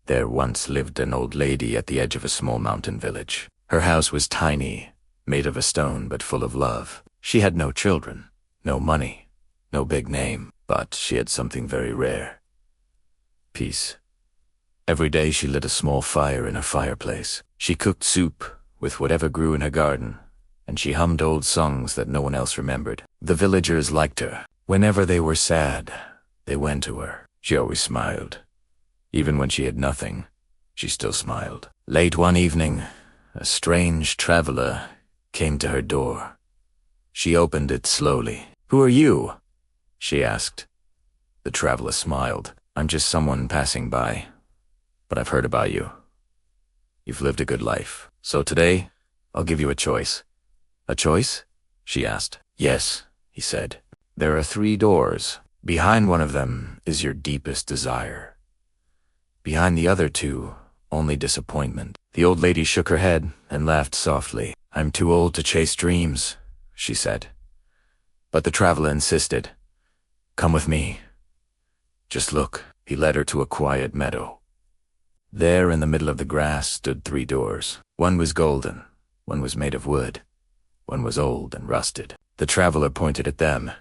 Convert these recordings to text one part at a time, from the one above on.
There once lived an old lady at the edge of a small mountain village. Her house was tiny, made of a stone but full of love. She had no children, no money, no big name, but she had something very rare. Peace. Every day she lit a small fire in her fireplace. She cooked soup with whatever grew in her garden, and she hummed old songs that no one else remembered. The villagers liked her. Whenever they were sad, they went to her. She always smiled. Even when she had nothing, she still smiled. Late one evening, a strange traveler came to her door. She opened it slowly. "Who are you?" she asked. The traveler smiled. "I'm just someone passing by, but I've heard about you. You've lived a good life. So today, I'll give you a choice." "A choice?" she asked. "Yes," he said. "There are 3 doors. Behind one of them is your deepest desire. Behind the other 2, only disappointment." The old lady shook her head and laughed softly. "I'm too old to chase dreams," she said. But the traveler insisted. "Come with me. Just look." He led her to a quiet meadow. There in the middle of the grass stood 3 doors. One was golden, one was made of wood, one was old and rusted. The traveler pointed at them.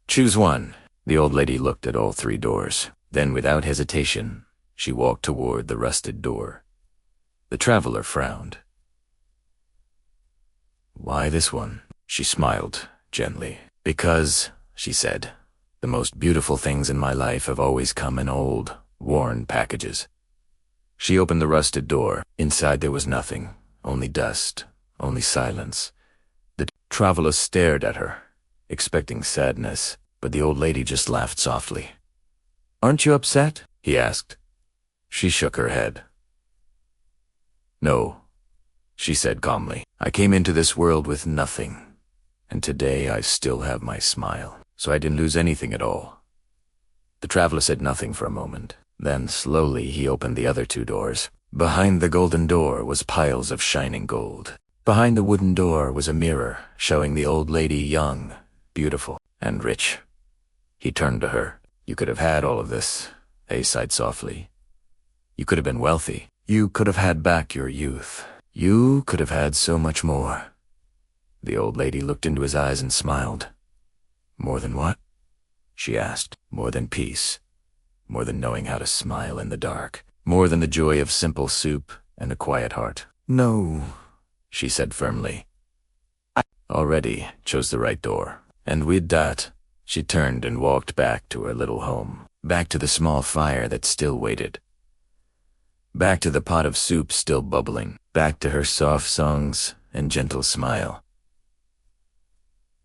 "Choose one." The old lady looked at all 3 doors. Then, without hesitation, she walked toward the rusted door. The traveler frowned. "Why this one?" She smiled gently. "Because," she said, "the most beautiful things in my life have always come in old, worn packages." She opened the rusted door. Inside there was nothing, only dust, only silence. The traveler stared at her, expecting sadness, but the old lady just laughed softly. "Aren't you upset?" he asked. She shook her head. "No," she said calmly. "I came into this world with nothing, and today I still have my smile, so I didn't lose anything at all." The traveler said nothing for a moment. Then slowly he opened the other 2 doors. Behind the golden door was piles of shining gold. Behind the wooden door was a mirror showing the old lady young, beautiful, and rich. He turned to her. "You could have had all of this," he sighed softly. "You could have been wealthy. You could have had back your youth. You could have had so much more." The old lady looked into his eyes and smiled. "More than what?" she asked. "More than peace. More than knowing how to smile in the dark. More than the joy of simple soup and a quiet heart." "No," she said firmly. "I already chose the right door." And with that, she turned and walked back to her little home, back to the small fire that still waited, back to the pot of soup still bubbling, back to her soft songs and gentle smile.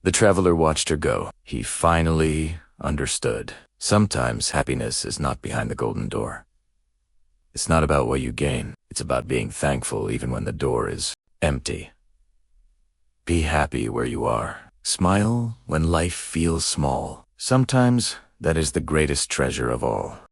The traveler watched her go. He finally understood. Sometimes happiness is not behind the golden door. It's not about what you gain. It's about being thankful even when the door is empty. Be happy where you are. Smile when life feels small. Sometimes that is the greatest treasure of all.